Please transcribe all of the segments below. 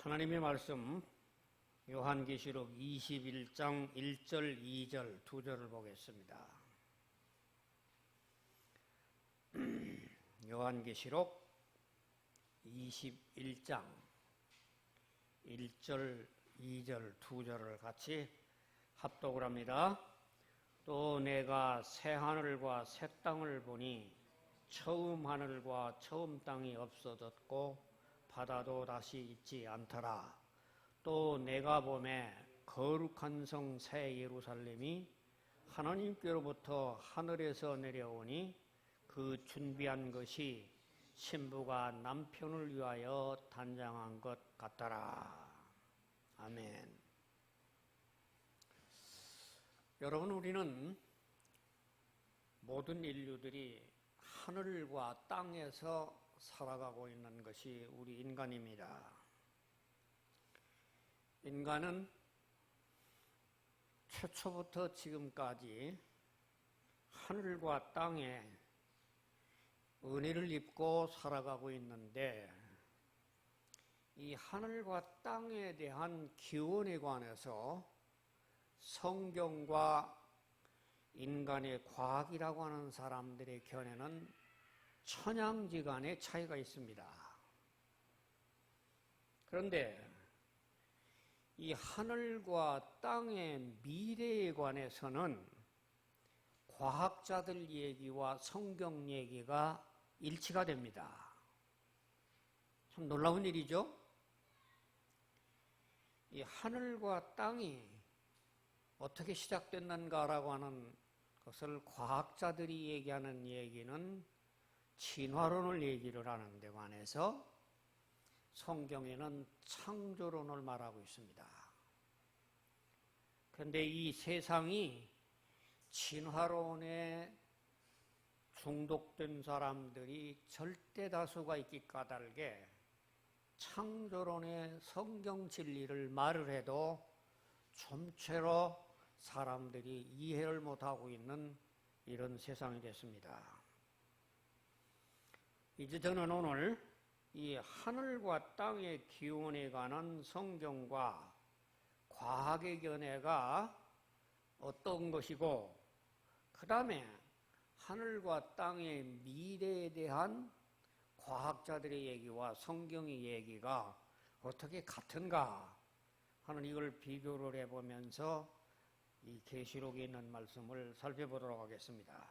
하나님의 말씀 요한계시록 21장 1절, 2절, 2절을 보겠습니다. 요한계시록 21장 1절, 2절, 2절을 같이 합독을 합니다. 또 내가 새 하늘과 새 땅을 보니 처음 하늘과 처음 땅이 없어졌고 바다도 다시 있지 않더라. 또 내가 보매 거룩한 성 새 예루살렘이 하나님께로부터 하늘에서 내려오니 그 준비한 것이 신부가 남편을 위하여 단장한 것 같더라. 아멘. 여러분, 우리는 모든 인류들이 하늘과 땅에서 살아가고 있는 것이 우리 인간입니다. 인간은 최초부터 지금까지 하늘과 땅에 은혜를 입고 살아가고 있는데, 이 하늘과 땅에 대한 기원에 관해서 성경과 인간의 과학이라고 하는 사람들의 견해는 천양지간의 차이가 있습니다. 그런데 이 하늘과 땅의 미래에 관해서는 과학자들 얘기와 성경 얘기가 일치가 됩니다. 참 놀라운 일이죠? 이 하늘과 땅이 어떻게 시작됐는가라고 하는 것을 과학자들이 얘기하는 얘기는 진화론을 얘기를 하는 데 관해서 성경에는 창조론을 말하고 있습니다. 그런데 이 세상이 진화론에 중독된 사람들이 절대 다수가 있기 까닭에 창조론의 성경 진리를 말을 해도 좀처럼 사람들이 이해를 못하고 있는 이런 세상이 됐습니다. 이제 저는 오늘 이 하늘과 땅의 기원에 관한 성경과 과학의 견해가 어떤 것이고, 그 다음에 하늘과 땅의 미래에 대한 과학자들의 얘기와 성경의 얘기가 어떻게 같은가 하는 이걸 비교를 해보면서 이 계시록에 있는 말씀을 살펴보도록 하겠습니다.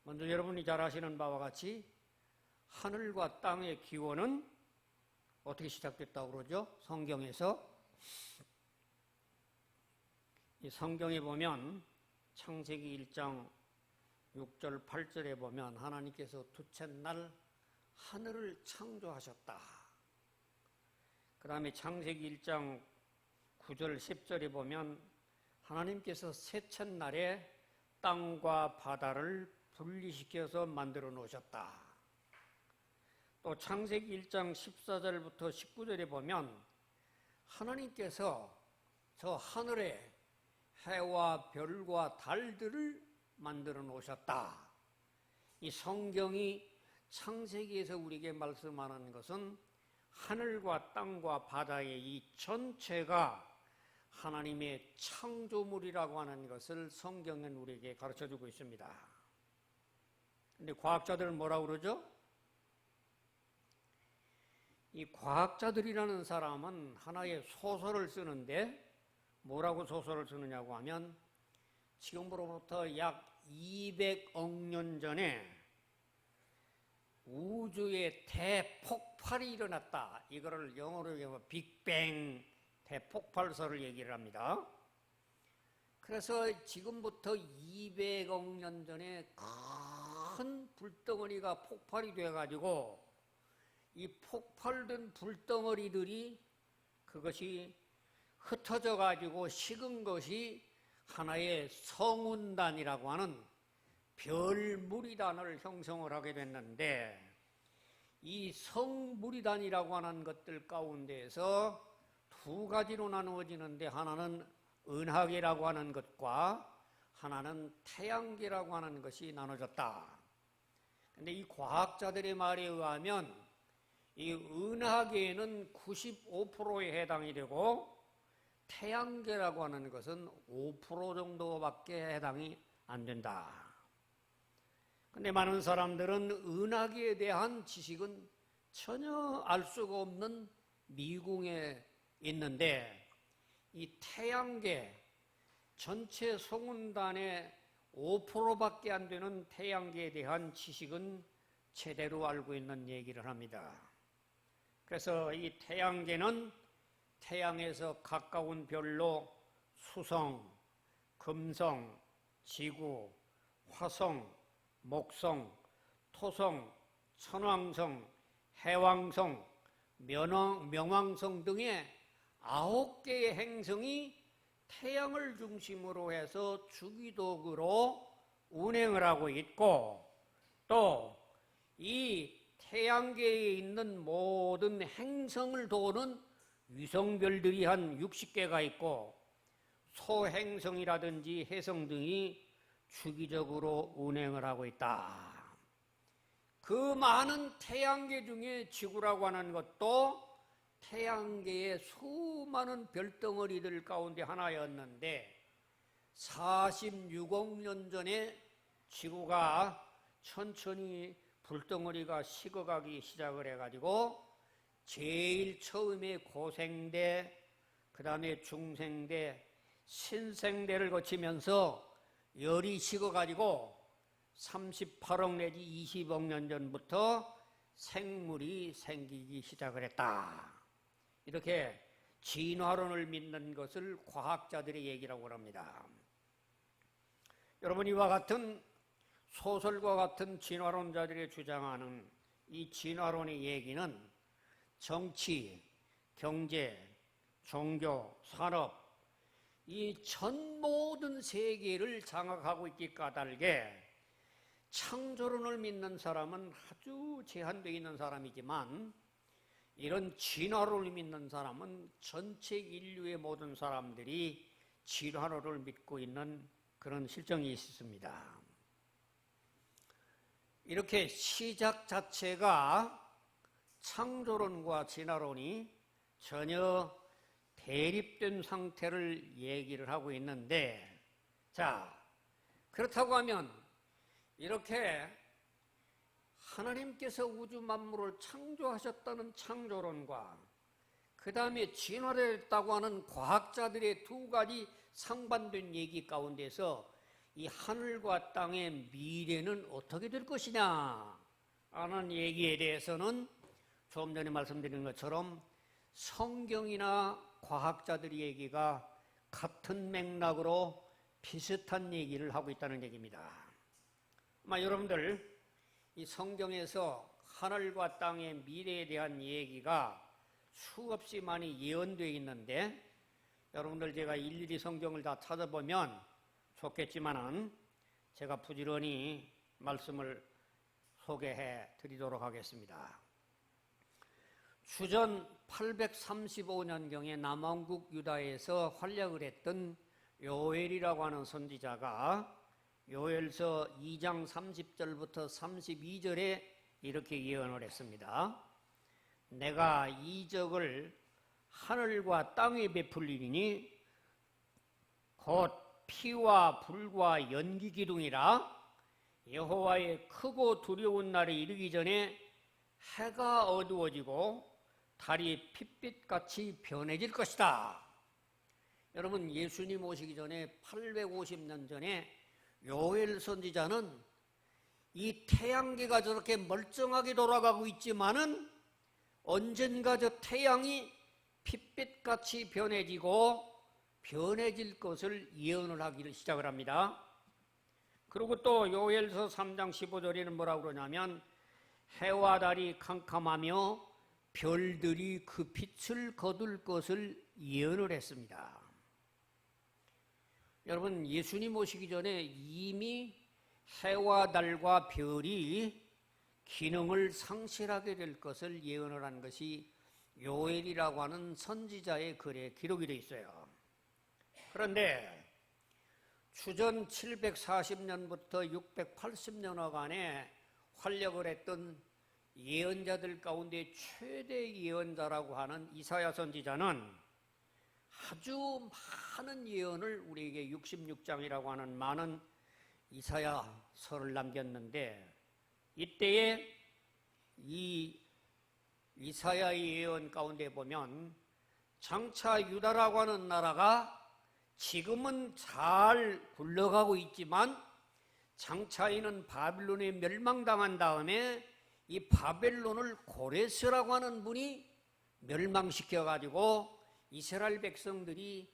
먼저 여러분이 잘 아시는 바와 같이 하늘과 땅의 기원은 어떻게 시작됐다고 그러죠? 성경에서. 이 성경에 보면 창세기 1장 6절 8절에 보면 하나님께서 둘째 날 하늘을 창조하셨다. 그 다음에 창세기 1장 9절 10절에 보면 하나님께서 셋째 날에 땅과 바다를 분리시켜서 만들어 놓으셨다. 또 창세기 1장 14절부터 19절에 보면 하나님께서 저 하늘에 해와 별과 달들을 만들어 놓으셨다. 이 성경이 창세기에서 우리에게 말씀하는 것은 하늘과 땅과 바다의 이 전체가 하나님의 창조물이라고 하는 것을 성경은 우리에게 가르쳐주고 있습니다. 그런데 과학자들은 뭐라고 그러죠? 이 과학자들이라는 사람은 하나의 소설을 쓰는데 뭐라고 소설을 쓰느냐고 하면 지금으로부터 약 200억 년 전에 우주에 대폭발이 일어났다. 이거를 영어로 얘기하면 빅뱅 대폭발설을 얘기를 합니다. 그래서 지금부터 200억 년 전에 큰 불덩어리가 폭발이 돼가지고 이 폭발된 불덩어리들이 그것이 흩어져 가지고 식은 것이 하나의 성운단이라고 하는 별무리단을 형성을 하게 됐는데, 이 성무리단이라고 하는 것들 가운데에서 두 가지로 나누어지는데, 하나는 은하계라고 하는 것과 하나는 태양계라고 하는 것이 나눠졌다. 그런데 이 과학자들의 말에 의하면 이 은하계에는 95%에 해당이 되고 태양계라고 하는 것은 5% 정도밖에 해당이 안 된다. 근데 많은 사람들은 은하계에 대한 지식은 전혀 알 수가 없는 미궁에 있는데 이 태양계 전체 송운단의 5%밖에 안 되는 태양계에 대한 지식은 제대로 알고 있는 얘기를 합니다. 그래서 이 태양계는 태양에서 가까운 별로 수성, 금성, 지구, 화성, 목성, 토성, 천왕성, 해왕성, 명왕성 등의 9개의 행성이 태양을 중심으로 해서 주기도구로 운행을 하고 있고, 또 이 태양계에 있는 모든 행성을 도는 위성별들이 한 60개가 있고, 소행성이라든지 해성 등이 주기적으로 운행을 하고 있다. 그 많은 태양계 중에 지구라고 하는 것도 태양계의 수많은 별덩어리들 가운데 하나였는데 46억 년 전에 지구가 천천히 불덩어리가 식어가기 시작을 해가지고 제일 처음에 고생대, 그 다음에 중생대, 신생대를 거치면서 열이 식어가지고 38억 내지 20억 년 전부터 생물이 생기기 시작을 했다. 이렇게 진화론을 믿는 것을 과학자들의 얘기라고 합니다. 여러분, 이와 같은 소설과 같은 진화론자들이 주장하는 이 진화론의 얘기는 정치, 경제, 종교, 산업, 이 전 모든 세계를 장악하고 있기 까닭에 창조론을 믿는 사람은 아주 제한되어 있는 사람이지만 이런 진화론을 믿는 사람은 전체 인류의 모든 사람들이 진화론을 믿고 있는 그런 실정이 있습니다. 이렇게 시작 자체가 창조론과 진화론이 전혀 대립된 상태를 얘기를 하고 있는데, 자, 그렇다고 하면 이렇게 하나님께서 우주 만물을 창조하셨다는 창조론과 그 다음에 진화됐다고 하는 과학자들의 두 가지 상반된 얘기 가운데서 이 하늘과 땅의 미래는 어떻게 될 것이냐 하는 얘기에 대해서는 조금 전에 말씀드린 것처럼 성경이나 과학자들의 얘기가 같은 맥락으로 비슷한 얘기를 하고 있다는 얘기입니다. 아마 여러분들 이 성경에서 하늘과 땅의 미래에 대한 얘기가 수없이 많이 예언되어 있는데 여러분들 제가 일일이 성경을 다 찾아보면 좋겠지만은 제가 부지런히 말씀을 소개해 드리도록 하겠습니다. 주전 835년경에 남왕국 유다에서 활약을 했던 요엘이라고 하는 선지자가 요엘서 2장 30절부터 32절에 이렇게 예언을 했습니다. 내가 이적을 하늘과 땅에 베풀리니 곧 피와 불과 연기 기둥이라 여호와의 크고 두려운 날이 이르기 전에 해가 어두워지고 달이 핏빛같이 변해질 것이다. 여러분, 예수님 오시기 전에 850년 전에 요엘 선지자는 이 태양계가 저렇게 멀쩡하게 돌아가고 있지만은 언젠가 저 태양이 핏빛같이 변해지고 변해질 것을 예언을 하기를 시작을 합니다. 그리고 또 요엘서 3장 15절에는 뭐라고 그러냐면 해와 달이 캄캄하며 별들이 그 빛을 거둘 것을 예언을 했습니다. 여러분, 예수님 오시기 전에 이미 해와 달과 별이 기능을 상실하게 될 것을 예언을 한 것이 요엘이라고 하는 선지자의 글에 기록이 되어 있어요. 그런데 주전 740년부터 680년여간에 활약을 했던 예언자들 가운데 최대 예언자라고 하는 이사야 선지자는 아주 많은 예언을 우리에게 66장이라고 하는 많은 이사야서를 남겼는데, 이때에 이 이사야의 예언 가운데 보면 장차 유다라고 하는 나라가 지금은 잘 굴러가고 있지만 장차에는 바빌론에 멸망당한 다음에 이 바벨론을 고레스라고 하는 분이 멸망시켜가지고 이스라엘 백성들이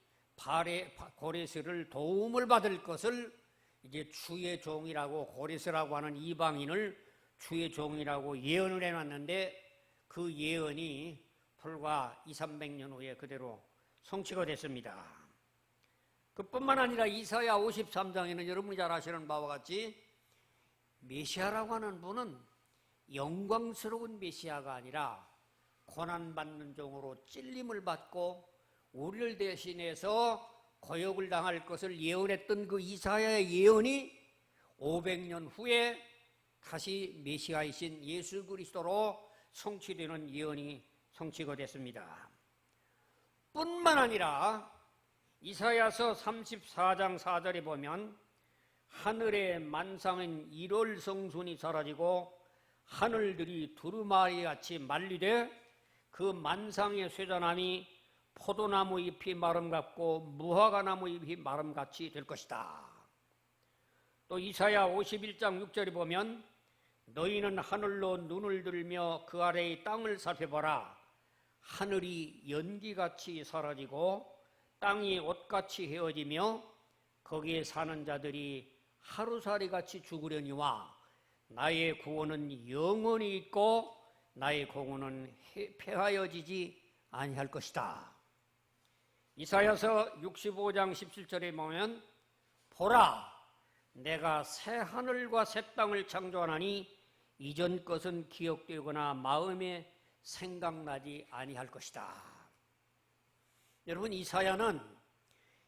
고레스를 도움을 받을 것을 이제 주의 종이라고, 고레스라고 하는 이방인을 주의 종이라고 예언을 해놨는데, 그 예언이 불과 200~300년 후에 그대로 성취가 됐습니다. 그뿐만 아니라 이사야 53장에는 여러분이 잘 아시는 바와 같이 메시아라고 하는 분은 영광스러운 메시아가 아니라 고난받는 종으로 찔림을 받고 우리를 대신해서 고역을 당할 것을 예언했던 그 이사야의 예언이 500년 후에 다시 메시아이신 예수 그리스도로 성취되는 예언이 성취가 됐습니다. 뿐만 아니라 이사야서 34장 4절에 보면 하늘의 만상인 1월 성순이 사라지고 하늘들이 두루마리같이 말리되 그 만상의 쇠잔함이 포도나무 잎이 마름 같고 무화과나무 잎이 마름같이 될 것이다. 또 이사야 51장 6절에 보면 너희는 하늘로 눈을 들며 그 아래의 땅을 살펴보라. 하늘이 연기같이 사라지고 땅이 옷같이 헤어지며 거기에 사는 자들이 하루살이같이 죽으려니와 나의 구원은 영원히 있고 나의 공헌은 폐하여지지 아니할 것이다. 이사야서 65장 17절에 보면 보라, 내가 새 하늘과 새 땅을 창조하나니 이전 것은 기억되거나 마음에 생각나지 아니할 것이다. 여러분,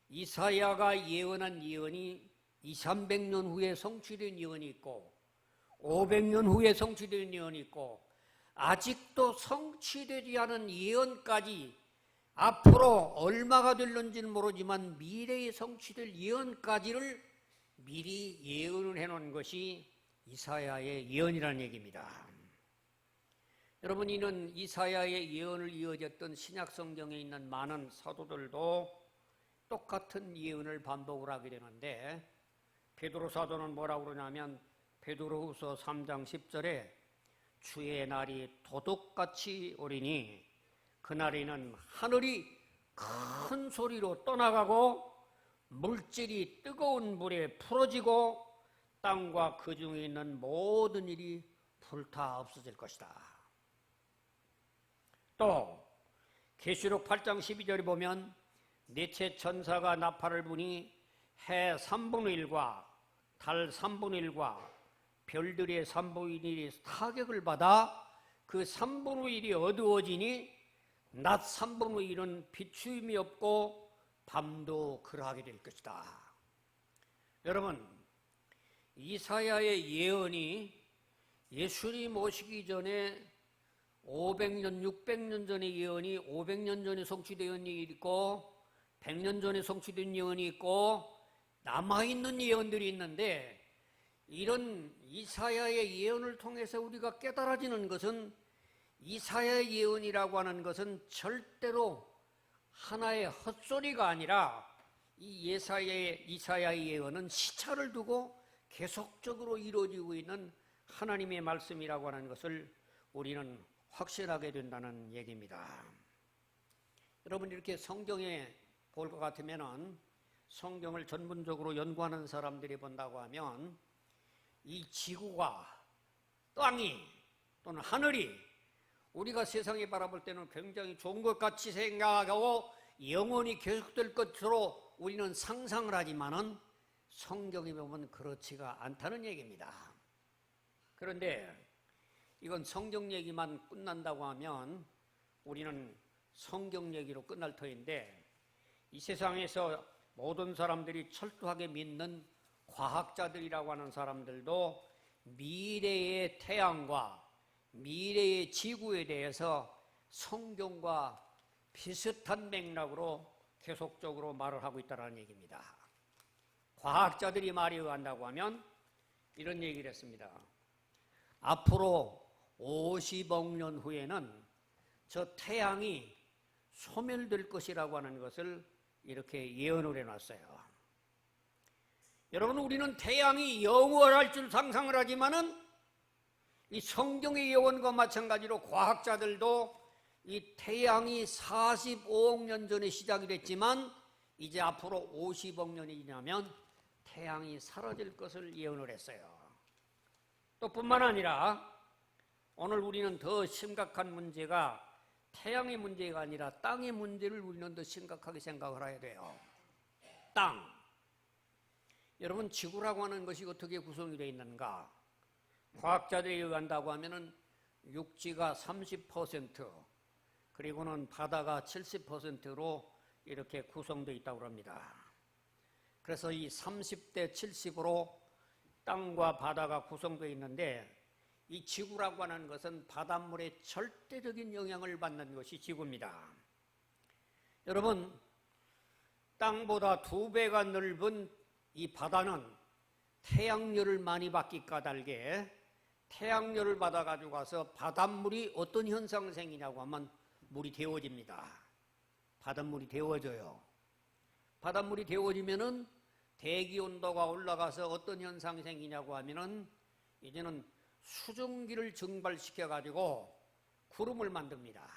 이사야가 예언한 예언이 200~300년 후에 성취된 예언이 있고 500년 후에 성취된 예언이 있고 아직도 성취되지 않은 예언까지 앞으로 얼마가 될는지는 모르지만 미래에 성취될 예언까지를 미리 예언을 해놓은 것이 이사야의 예언이라는 얘기입니다. 여러분, 이는 이사야의 예언을 이어졌던 신약성경에 있는 많은 사도들도 똑같은 예언을 반복을 하게 되는데, 베드로 사도는 뭐라고 그러냐면 베드로후서 3장 10절에 주의 날이 도둑같이 오리니 그날에는 하늘이 큰 소리로 떠나가고 물질이 뜨거운 불에 풀어지고 땅과 그 중에 있는 모든 일이 불타 없어질 것이다. 또 계시록 8장 12절에 보면 넷째 천사가 나팔을 부니 해 3분의 1과 달 3분의 1과 별들의 3분의 1이 타격을 받아 그 3분의 1이 어두워지니 낮 3분의 1은 비추임이 없고 밤도 그러하게 될 것이다. 여러분, 이사야의 예언이 예수님 오시기 전에 500년, 600년 전의 예언이 500년 전에 성취된 예언이 있고 100년 전에 성취된 예언이 있고 남아있는 예언들이 있는데, 이런 이사야의 예언을 통해서 우리가 깨달아지는 것은 이사야의 예언이라고 하는 것은 절대로 하나의 헛소리가 아니라 이 이사야의 예언은 시차를 두고 계속적으로 이루어지고 있는 하나님의 말씀이라고 하는 것을 우리는 확신하게 된다는 얘기입니다. 여러분, 이렇게 성경에 볼 것 같으면 성경을 전문적으로 연구하는 사람들이 본다고 하면 이 지구가, 땅이 또는 하늘이 우리가 세상에 바라볼 때는 굉장히 좋은 것 같이 생각하고 영원히 계속될 것으로 우리는 상상을 하지만은 성경에 보면 그렇지가 않다는 얘기입니다. 그런데 이건 성경 얘기만 끝난다고 하면 우리는 성경 얘기로 끝날 터인데, 이 세상에서 모든 사람들이 철저하게 믿는 과학자들이라고 하는 사람들도 미래의 태양과 미래의 지구에 대해서 성경과 비슷한 맥락으로 계속적으로 말을 하고 있다는 얘기입니다. 과학자들이 말이 의한다고 하면 이런 얘기를 했습니다. 앞으로 50억 년 후에는 저 태양이 소멸될 것이라고 하는 것을 이렇게 예언을 해놨어요. 여러분, 우리는 태양이 영원할 줄 상상을 하지만은 이 성경의 예언과 마찬가지로 과학자들도 이 태양이 45억 년 전에 시작이 됐지만 이제 앞으로 50억 년이 지나면 태양이 사라질 것을 예언을 했어요. 또 뿐만 아니라 오늘 우리는 더 심각한 문제가 태양의 문제가 아니라 땅의 문제를 우리는 더 심각하게 생각을 해야 돼요. 땅. 여러분, 지구라고 하는 것이 어떻게 구성이 되어 있는가? 과학자들에 의한다고 하면은 육지가 30%, 그리고는 바다가 70%로 이렇게 구성되어 있다고 합니다. 그래서 이 30대 70으로 땅과 바다가 구성되어 있는데 이 지구라고 하는 것은 바닷물의 절대적인 영향을 받는 것이 지구입니다. 여러분, 땅보다 2배가 넓은 이 바다는 태양열을 많이 받기 까닭에 태양열을 받아가지고 가서 바닷물이 어떤 현상이 생기냐고 하면 물이 데워집니다. 바닷물이 데워져요. 바닷물이 데워지면은 대기 온도가 올라가서 어떤 현상이 생기냐고 하면은 이제는 수증기를 증발시켜 가지고 구름을 만듭니다.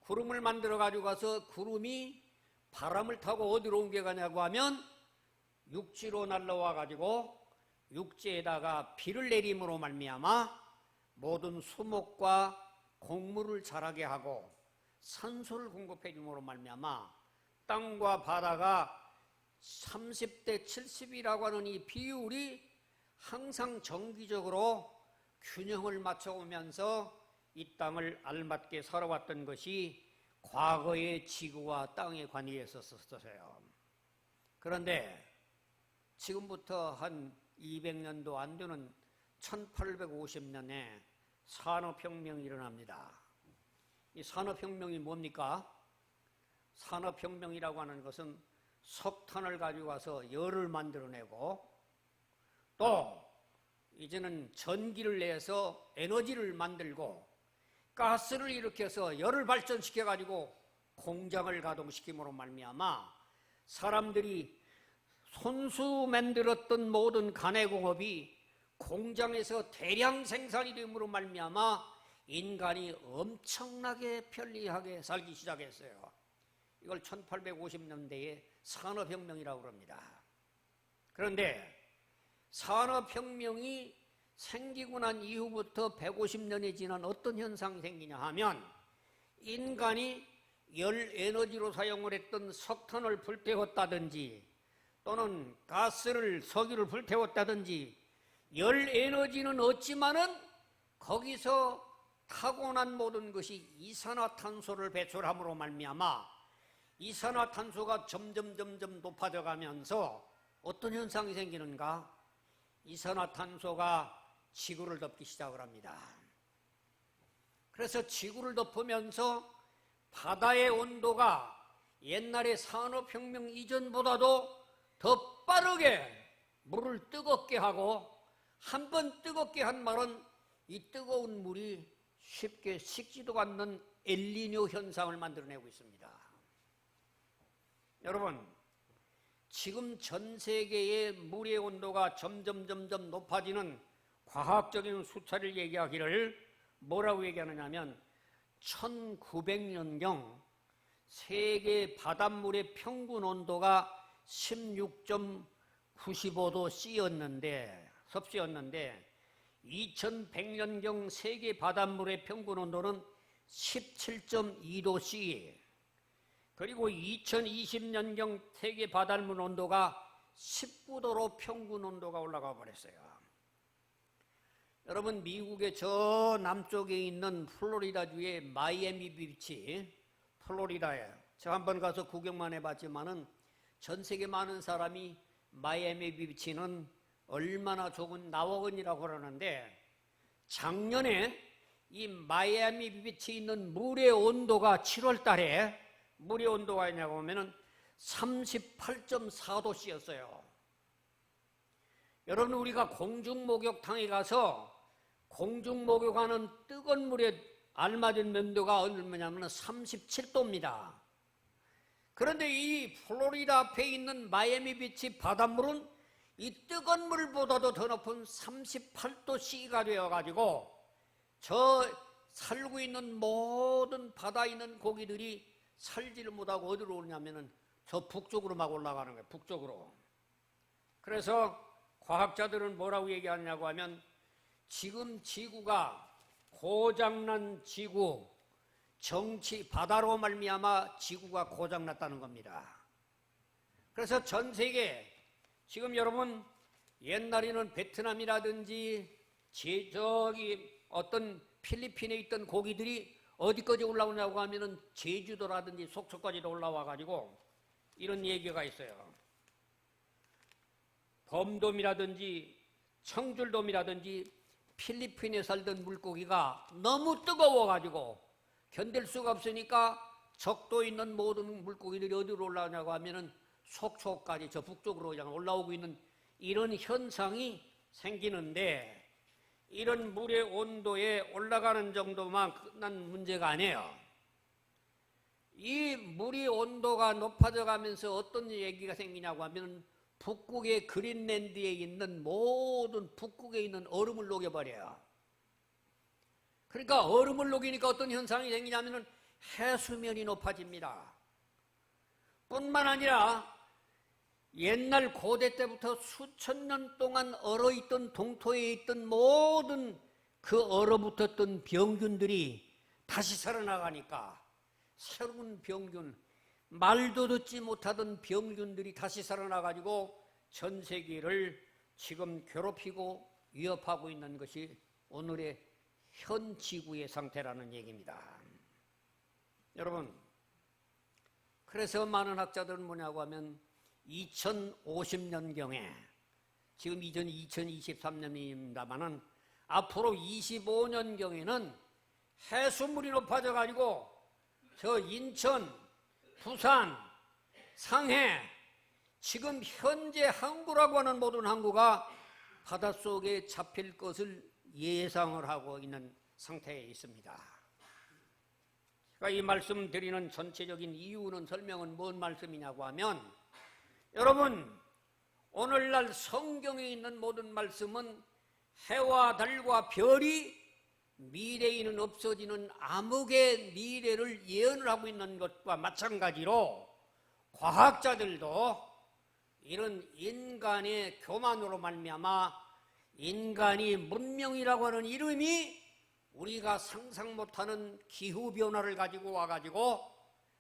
구름을 만들어 가지고 가서 구름이 바람을 타고 어디로 옮겨가냐고 하면 육지로 날라와 가지고 육지에다가 비를 내림으로 말미암아 모든 수목과 곡물을 자라게 하고 산소를 공급해 줌으로 말미암아 땅과 바다가 30대 70이라고 하는 이 비율이 항상 정기적으로 균형을 맞춰오면서 이 땅을 알맞게 살아왔던 것이 과거의 지구와 땅의 관계에 있었어요. 그런데 지금부터 한 200년도 안 되는 1850년에 산업혁명이 일어납니다. 이 산업혁명이 뭡니까? 산업혁명이라고 하는 것은 석탄을 가지고 와서 열을 만들어내고 또 이제는 전기를 내서 에너지를 만들고 가스를 일으켜서 열을 발전시켜 가지고 공장을 가동시킴으로 말미암아 사람들이 손수 만들었던 모든 가내공업이 공장에서 대량 생산이 됨으로 말미암아 인간이 엄청나게 편리하게 살기 시작했어요. 이걸 1850년대에 산업혁명이라고 합니다. 그런데 산업혁명이 생기고 난 이후부터 150년이 지난 어떤 현상이 생기냐 하면 인간이 열 에너지로 사용을 했던 석탄을 불태웠다든지 또는 가스를 석유를 불태웠다든지 열 에너지는 없지만은 거기서 타고난 모든 것이 이산화탄소를 배출함으로 말미암아 이산화탄소가 점점 높아져 가면서 어떤 현상이 생기는가? 이산화탄소가 지구를 덮기 시작을 합니다. 그래서 지구를 덮으면서 바다의 온도가 옛날에 산업혁명 이전보다도 더 빠르게 물을 뜨겁게 하고 한 번 뜨겁게 한 말은 이 뜨거운 물이 쉽게 식지도 않는 엘니뇨 현상을 만들어내고 있습니다. 여러분, 지금 전 세계의 물의 온도가 점점 높아지는 과학적인 수치를 얘기하기를 뭐라고 얘기하느냐면 1900년경 세계 바닷물의 평균 온도가 16.95도 섭씨였는데 2100년경 세계 바닷물의 평균 온도는 17.2도 C, 그리고 2020년경 세계 바닷물 온도가 19도로 평균 온도가 올라가 버렸어요. 여러분, 미국의 저 남쪽에 있는 플로리다주의 마이애미 비치, 플로리다에 제가 한번 가서 구경만 해봤지만은 전 세계 많은 사람이 마이애미 비치는 얼마나 좋은 나워건이라고 그러는데 작년에 이 마이애미 비치에 있는 물의 온도가 7월 달에 물의 온도가 있냐고 하면은 38.4도씨였어요. 여러분, 우리가 공중목욕탕에 가서 공중목욕하는 뜨거운 물에 알맞은 온도가 얼마냐면 37도입니다. 그런데 이 플로리다 앞에 있는 마이애미 비치 바닷물은 이 뜨거운 물보다도 더 높은 38도씨가 되어가지고 저 살고 있는 모든 바다에 있는 고기들이 살지를 못하고 어디로 오냐면은 저 북쪽으로 막 올라가는 거예요. 북쪽으로. 그래서 과학자들은 뭐라고 얘기하냐고 하면 지금 지구가 고장난 지구, 정치 바다로 말미암아 지구가 고장났다는 겁니다. 그래서 전 세계 지금 여러분 옛날에는 베트남이라든지 저기 어떤 필리핀에 있던 고기들이 어디까지 올라오냐고 하면은 제주도라든지 속초까지도 올라와 가지고 이런 얘기가 있어요. 범돔이라든지 청줄돔이라든지 필리핀에 살던 물고기가 너무 뜨거워 가지고 견딜 수가 없으니까 적도에 있는 모든 물고기들이 어디로 올라오냐고 하면은 속초까지 저 북쪽으로 그냥 올라오고 있는 이런 현상이 생기는데, 이런 물의 온도에 올라가는 정도만 끝난 문제가 아니에요. 이 물의 온도가 높아져 가면서 어떤 얘기가 생기냐고 하면 북극의 그린랜드에 있는 모든 북극에 있는 얼음을 녹여버려요. 그러니까 얼음을 녹이니까 어떤 현상이 생기냐면 해수면이 높아집니다. 뿐만 아니라 옛날 고대 때부터 수천 년 동안 얼어있던 동토에 있던 모든 그 얼어붙었던 병균들이 다시 살아나가니까 새로운 병균, 말도 듣지 못하던 병균들이 다시 살아나가지고 전 세계를 지금 괴롭히고 위협하고 있는 것이 오늘의 현 지구의 상태라는 얘기입니다. 여러분, 그래서 많은 학자들은 뭐냐고 하면 2050년경에 지금 2023년입니다만은 앞으로 25년경에는 해수물이 높아져 가지고 저 인천, 부산, 상해, 지금 현재 항구라고 하는 모든 항구가 바닷속에 잡힐 것을 예상을 하고 있는 상태에 있습니다. 제가 이 말씀 드리는 전체적인 이유는 설명은 뭔 말씀이냐고 하면, 여러분, 오늘날 성경에 있는 모든 말씀은 해와 달과 별이 미래에는 없어지는 암흑의 미래를 예언을 하고 있는 것과 마찬가지로 과학자들도 이런 인간의 교만으로 말미암아 인간이 문명이라고 하는 이름이 우리가 상상 못하는 기후변화를 가지고 와가지고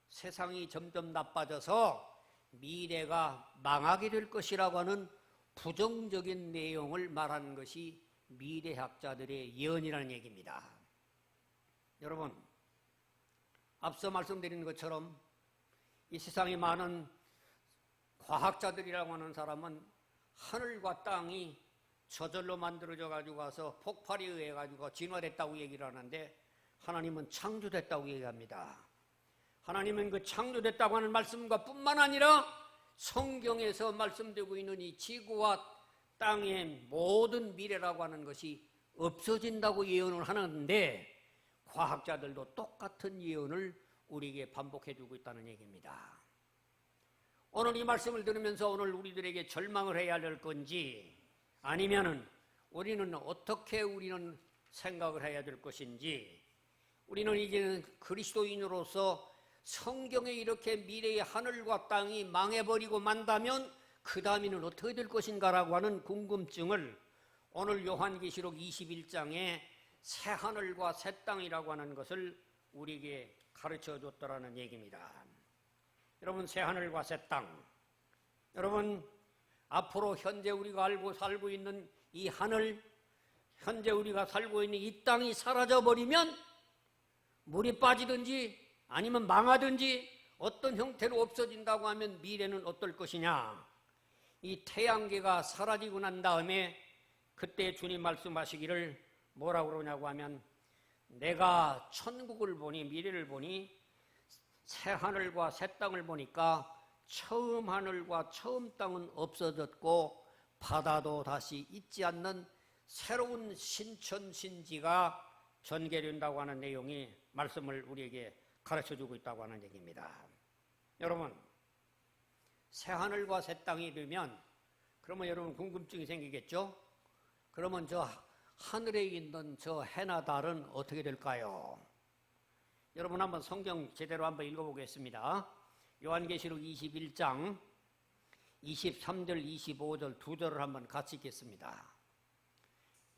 세상이 점점 나빠져서 미래가 망하게 될 것이라고 하는 부정적인 내용을 말하는 것이 미래학자들의 예언이라는 얘기입니다. 여러분, 앞서 말씀드린 것처럼 이 세상에 많은 과학자들이라고 하는 사람은 하늘과 땅이 저절로 만들어져 가지고 와서 폭발에 의해 가지고 진화됐다고 얘기를 하는데, 하나님은 창조됐다고 얘기합니다. 하나님은 그 창조됐다고 하는 말씀과 뿐만 아니라 성경에서 말씀되고 있는 이 지구와 땅의 모든 미래라고 하는 것이 없어진다고 예언을 하는데, 과학자들도 똑같은 예언을 우리에게 반복해주고 있다는 얘기입니다. 오늘 이 말씀을 들으면서 오늘 우리들에게 절망을 해야 될 건지, 아니면은 우리는 어떻게 우리는 생각을 해야 될 것인지, 우리는 이제는 그리스도인으로서 성경에 이렇게 미래의 하늘과 땅이 망해버리고 만다면 그 다음에는 어떻게 될 것인가라고 하는 궁금증을 오늘 요한계시록 21장에 새 하늘과 새 땅이라고 하는 것을 우리에게 가르쳐 줬더라는 얘기입니다. 여러분, 새 하늘과 새 땅, 여러분, 앞으로 현재 우리가 알고 살고 있는 이 하늘, 현재 우리가 살고 있는 이 땅이 사라져버리면 물이 빠지든지 아니면 망하든지 어떤 형태로 없어진다고 하면 미래는 어떨 것이냐. 이 태양계가 사라지고 난 다음에 그때 주님 말씀하시기를 뭐라고 그러냐고 하면 내가 천국을 보니 미래를 보니 새 하늘과 새 땅을 보니까 처음 하늘과 처음 땅은 없어졌고 바다도 다시 있지 않는 새로운 신천신지가 전개된다고 하는 내용이 말씀을 우리에게 가르쳐주고 있다고 하는 얘기입니다. 여러분, 새 하늘과 새 땅이 되면 그러면 여러분 궁금증이 생기겠죠? 그러면 저 하늘에 있는 저 해나 달은 어떻게 될까요? 여러분 한번 성경 제대로 한번 읽어보겠습니다. 요한계시록 21장 23절 25절 두 절을 한번 같이 읽겠습니다.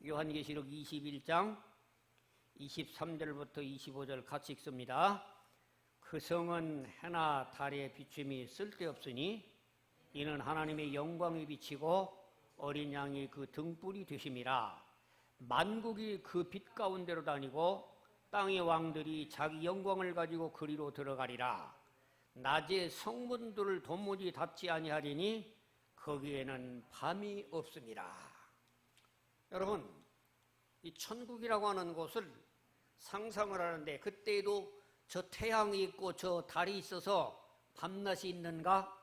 요한계시록 21장 23절부터 25절 같이 읽습니다. 그 성은 해나 달의 비춤이 쓸데없으니 이는 하나님의 영광이 비치고 어린 양이 그 등불이 되심이라. 만국이 그 빛 가운데로 다니고 땅의 왕들이 자기 영광을 가지고 그리로 들어가리라. 낮에 성문들을 도무지 닫지 아니하리니 거기에는 밤이 없음이라. 여러분, 이 천국이라고 하는 곳을 상상을 하는데 그때에도 저 태양이 있고 저 달이 있어서 밤낮이 있는가?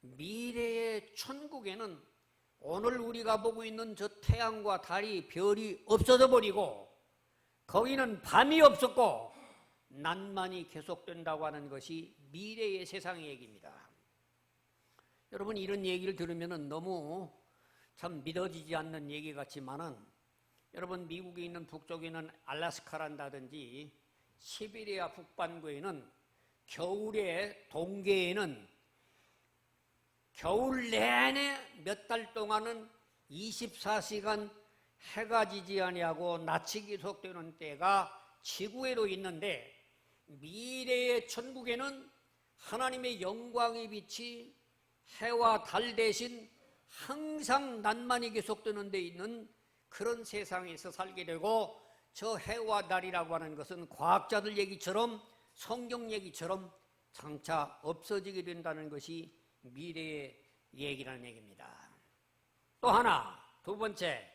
미래의 천국에는 오늘 우리가 보고 있는 저 태양과 달이 별이 없어져 버리고 거기는 밤이 없었고 낮만이 계속된다고 하는 것이 미래의 세상의 얘기입니다. 여러분 이런 얘기를 들으면 너무 참 믿어지지 않는 얘기 같지만은 여러분 미국에 있는 북쪽에 있는 알래스카란다든지 시베리아 북반구에는 겨울에 동계에는 겨울 내내 몇 달 동안은 24시간 해가 지지 아니하고 낮이 계속되는 때가 지구에도 있는데 미래의 천국에는 하나님의 영광의 빛이 해와 달 대신 항상 낮만이 계속되는 데 있는 그런 세상에서 살게 되고 저 해와 달이라고 하는 것은 과학자들 얘기처럼 성경 얘기처럼 장차 없어지게 된다는 것이 미래의 얘기라는 얘기입니다. 또 하나, 두 번째,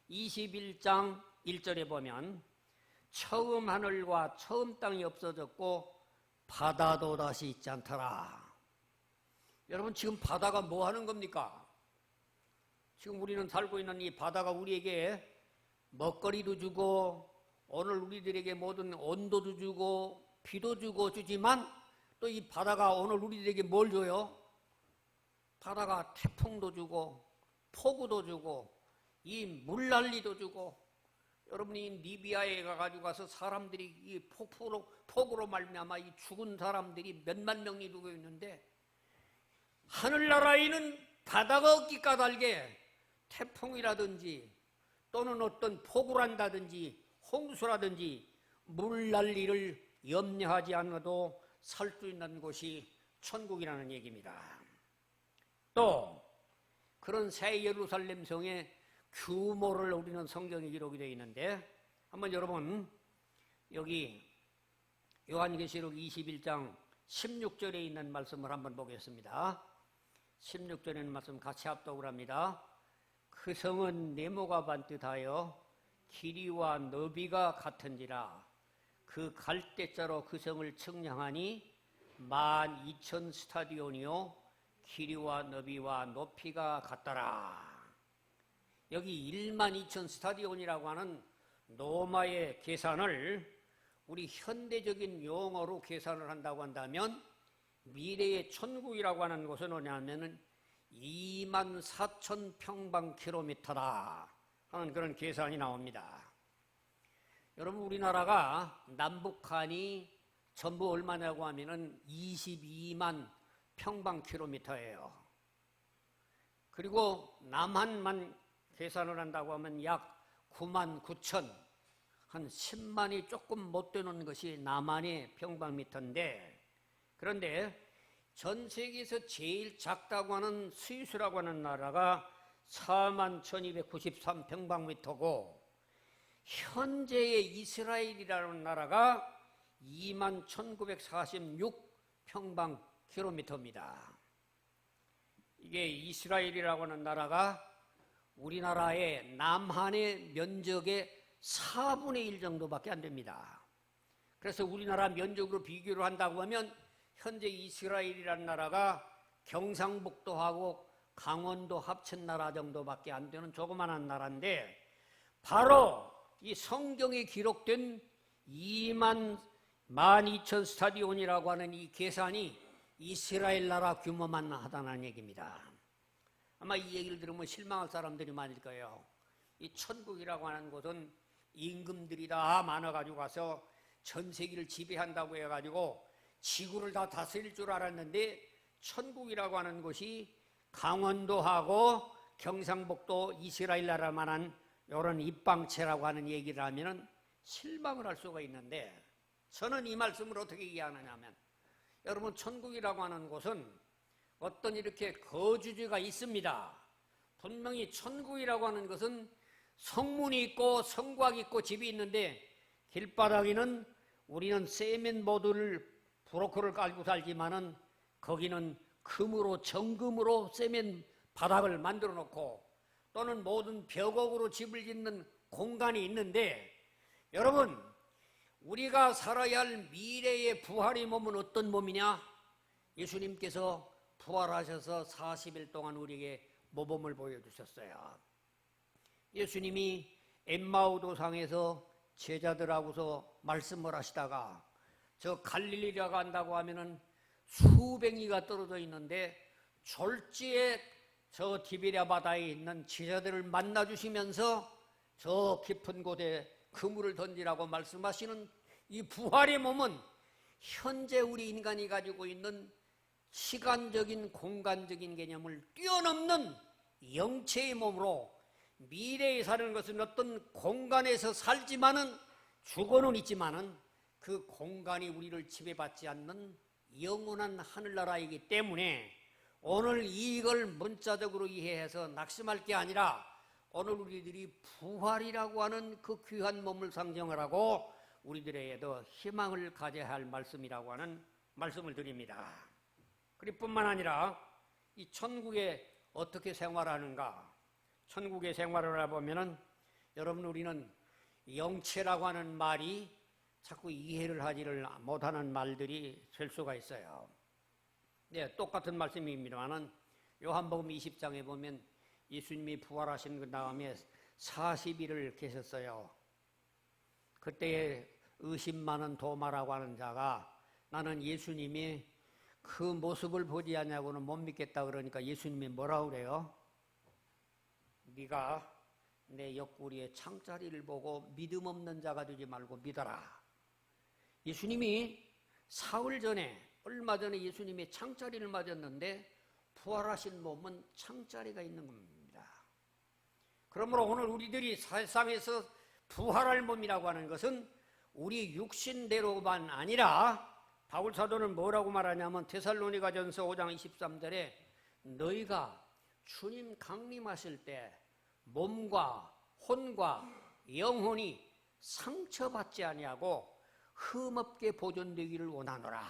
21장 1절에 보면 처음 하늘과 처음 땅이 없어졌고 바다도 다시 있지 않더라. 여러분 지금 바다가 뭐 하는 겁니까? 지금 우리는 살고 있는 이 바다가 우리에게 먹거리도 주고 오늘 우리들에게 모든 온도도 주고 비도 주고 주지만 또 이 바다가 오늘 우리들에게 뭘 줘요? 바다가 태풍도 주고 폭우도 주고 이 물난리도 주고 여러분이 리비아에 가가지고 가서 사람들이 이 폭우로 말미암아 이 죽은 사람들이 몇만 명이 누워 있는데 하늘나라에는 바다가 없기 까닭에 태풍이라든지 또는 어떤 폭우란다든지 홍수라든지 물난리를 염려하지 않아도 살 수 있는 곳이 천국이라는 얘기입니다. 또 그런 새 예루살렘 성의 규모를 우리는 성경에 기록이 되어 있는데 한번 여러분 여기 요한계시록 21장 16절에 있는 말씀을 한번 보겠습니다. 16절에 있는 말씀 같이 합독을 합니다. 그 성은 네모가 반듯하여 길이와 너비가 같은지라 그 갈대자로 그 성을 측량하니 12,000 스타디온이요 길이와 너비와 높이가 같더라. 여기 12,000 스타디온이라고 하는 로마의 계산을 우리 현대적인 용어로 계산을 한다고 한다면 미래의 천국이라고 하는 곳은 뭐냐면은 24,000 평방킬로미터다 하는 그런 계산이 나옵니다. 여러분 우리나라가 남북한이 전부 얼마냐고 하면은 22만 평방킬로미터예요. 그리고 남한만 계산을 한다고 하면 약 9만 9천, 한 10만이 조금 못 되는 것이 남한의 평방미터인데 그런데 전 세계에서 제일 작다고 하는 스위스라고 하는 나라가 4만 1293 평방미터고 현재의 이스라엘이라는 나라가 2만 1946 평방킬로미터입니다. 이게 이스라엘이라고 하는 나라가 우리나라의 남한의 면적의 4분의 1 정도밖에 안 됩니다. 그래서 우리나라 면적으로 비교를 한다고 하면 현재 이스라엘이라는 나라가 경상북도하고 강원도 합친 나라 정도밖에 안 되는 조그마한 나라인데, 바로 이 성경에 기록된 12,000 스타디온이라고 하는 이 계산이 이스라엘 나라 규모만 하다는 얘기입니다. 아마 이 얘기를 들으면 실망할 사람들이 많을 거예요. 이 천국이라고 하는 곳은 임금들이 다 많아가지고 가서 전 세계를 지배한다고 해가지고 지구를 다 다스릴 줄 알았는데, 천국이라고 하는 곳이 강원도하고 경상북도 이스라엘 나라만한 이런 입방체라고 하는 얘기를 하면 실망을 할 수가 있는데, 저는 이 말씀을 어떻게 이해하느냐면, 여러분, 천국이라고 하는 곳은 어떤 이렇게 거주지가 있습니다. 분명히 천국이라고 하는 것은 성문이 있고 성곽이 있고 집이 있는데, 길바닥에는 우리는 세면보드를 브로커를 깔고 살지만은 거기는 금으로 정금으로 세면 바닥을 만들어 놓고, 또는 모든 벽옥으로 집을 짓는 공간이 있는데, 여러분, 우리가 살아야 할 미래의 부활의 몸은 어떤 몸이냐? 예수님께서 부활하셔서 40일 동안 우리에게 모범을 보여주셨어요. 예수님이 엠마오 도상에서 제자들하고서 말씀을 하시다가 저 갈릴리라고 한다고 하면은 수백리가 떨어져 있는데, 졸지에 저 디베랴 바다에 있는 제자들을 만나 주시면서 저 깊은 곳에 그물을 던지라고 말씀하시는 이 부활의 몸은 현재 우리 인간이 가지고 있는 시간적인 공간적인 개념을 뛰어넘는 영체의 몸으로, 미래에 사는 것은 어떤 공간에서 살지만은 죽어는 있지만은 그 공간이 우리를 지배받지 않는 영원한 하늘나라이기 때문에, 오늘 이걸 문자적으로 이해해서 낙심할 게 아니라 오늘 우리들이 부활이라고 하는 그 귀한 몸을 상정을 하고 우리들에게도 희망을 가져야 할 말씀이라고 하는 말씀을 드립니다. 그뿐만 아니라 이 천국에 어떻게 생활하는가? 천국의 생활을 해보면은, 여러분, 우리는 영체라고 하는 말이 자꾸 이해를 하지를 못하는 말들이 될 수가 있어요. 네, 똑같은 말씀입니다만은 요한복음 20장에 보면 예수님이 부활하신 그 다음에 40일을 계셨어요. 그때에 의심 많은 도마라고 하는 자가 나는 예수님이 그 모습을 보지 않냐고는 못 믿겠다 그러니까 예수님이 뭐라 그래요? 네가 내 옆구리에 창자리를 보고 믿음 없는 자가 되지 말고 믿어라. 예수님이 사흘 전에, 얼마 전에 예수님이 창자리를 맞았는데 부활하신 몸은 창자리가 있는 겁니다. 그러므로 오늘 우리들이 세상에서 부활할 몸이라고 하는 것은 우리 육신대로만 아니라, 바울 사도는 뭐라고 말하냐면 데살로니가전서 5장 23절에 너희가 주님 강림하실 때 몸과 혼과 영혼이 상처받지 아니하고 흠없게 보존되기를 원하노라.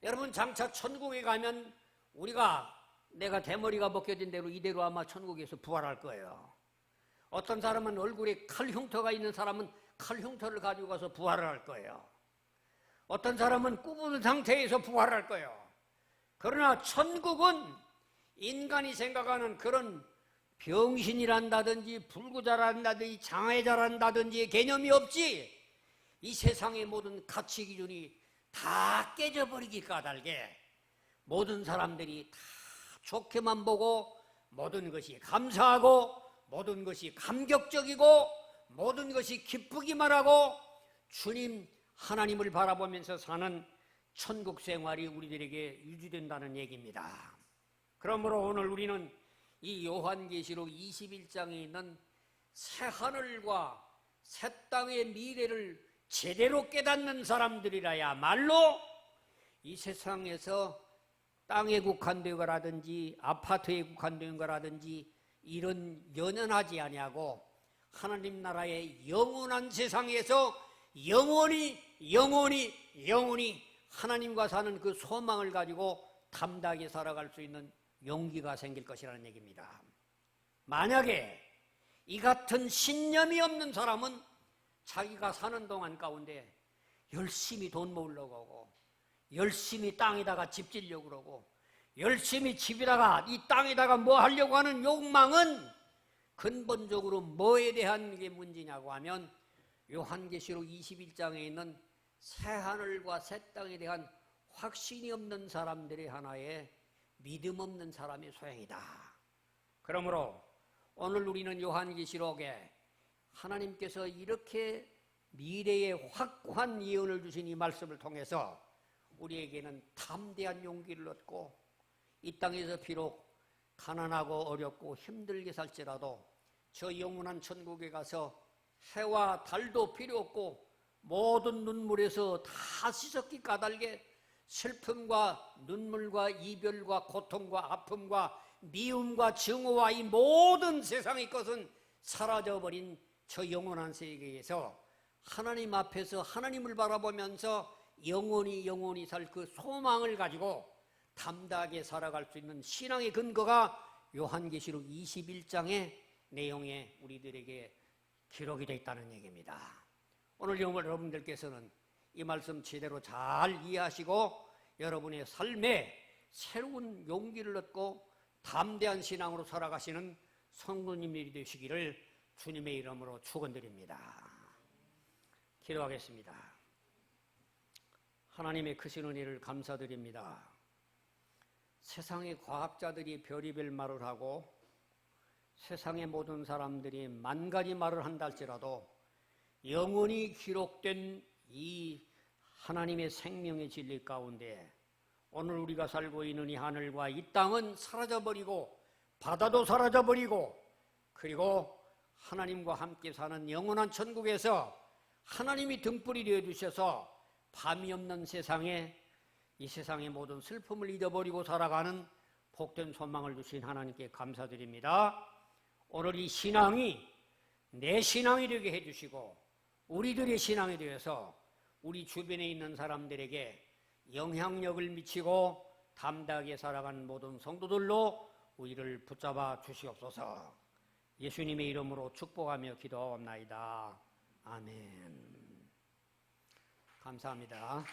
여러분, 장차 천국에 가면 우리가, 내가 대머리가 벗겨진 대로 이대로 아마 천국에서 부활할 거예요. 어떤 사람은 얼굴에 칼 흉터가 있는 사람은 칼 흉터를 가지고 가서 부활을 할 거예요. 어떤 사람은 굽은 상태에서 부활할 거예요. 그러나 천국은 인간이 생각하는 그런 병신이란다든지 불구자란다든지 장애자란다든지 개념이 없지, 이 세상의 모든 가치 기준이 다 깨져버리기 까닭에 모든 사람들이 다 좋게만 보고, 모든 것이 감사하고, 모든 것이 감격적이고, 모든 것이 기쁘기만 하고 주님 하나님을 바라보면서 사는 천국 생활이 우리들에게 유지된다는 얘기입니다. 그러므로 오늘 우리는 이 요한계시록 21장에 있는 새 하늘과 새 땅의 미래를 제대로 깨닫는 사람들이라야말로 이 세상에서 땅에 국한된 거라든지 아파트에 국한된 거라든지 이런 연연하지 아니하고 하나님 나라의 영원한 세상에서 영원히 하나님과 사는 그 소망을 가지고 담대하게 살아갈 수 있는 용기가 생길 것이라는 얘기입니다. 만약에 이 같은 신념이 없는 사람은 자기가 사는 동안 가운데 열심히 돈 모으려고 하고, 열심히 땅에다가 집 지으려고 그러고, 열심히 집에다가 이 땅에다가 뭐 하려고 하는 욕망은 근본적으로 뭐에 대한 게 문제냐고 하면 요한계시록 21장에 있는 새 하늘과 새 땅에 대한 확신이 없는 사람들의 하나의 믿음 없는 사람의 소양이다. 그러므로 오늘 우리는 요한계시록에 하나님께서 이렇게 미래에 확고한 예언을 주신 이 말씀을 통해서 우리에게는 담대한 용기를 얻고, 이 땅에서 비록 가난하고 어렵고 힘들게 살지라도 저 영원한 천국에 가서 해와 달도 필요 없고 모든 눈물에서 다 씻었기 까닭에 슬픔과 눈물과 이별과 고통과 아픔과 미움과 증오와 이 모든 세상의 것은 사라져버린 저 영원한 세계에서 하나님 앞에서 하나님을 바라보면서 영원히 살 그 소망을 가지고 담대하게 살아갈 수 있는 신앙의 근거가 요한계시록 21장의 내용에 우리들에게 기록이 되어 있다는 얘기입니다. 오늘 여러분들께서는 이 말씀 제대로 잘 이해하시고 여러분의 삶에 새로운 용기를 얻고 담대한 신앙으로 살아가시는 성도님들이 되시기를 주님의 이름으로 축원드립니다. 기도하겠습니다. 하나님의 크신 은혜를 감사드립니다. 세상의 과학자들이 별의별 말을 하고 세상의 모든 사람들이 만 가지 말을 한다 할지라도 영원히 기록된 이 하나님의 생명의 진리 가운데 오늘 우리가 살고 있는 이 하늘과 이 땅은 사라져버리고 바다도 사라져버리고 그리고 하나님과 함께 사는 영원한 천국에서 하나님이 등불이 되어주셔서 밤이 없는 세상에 이 세상의 모든 슬픔을 잊어버리고 살아가는 복된 소망을 주신 하나님께 감사드립니다. 오늘 이 신앙이 내 신앙이 되게 해주시고 우리들의 신앙이 되어서 우리 주변에 있는 사람들에게 영향력을 미치고 담대하게 살아가는 모든 성도들로 우리를 붙잡아 주시옵소서. 예수님의 이름으로 축복하며 기도하옵나이다. 아멘. 감사합니다.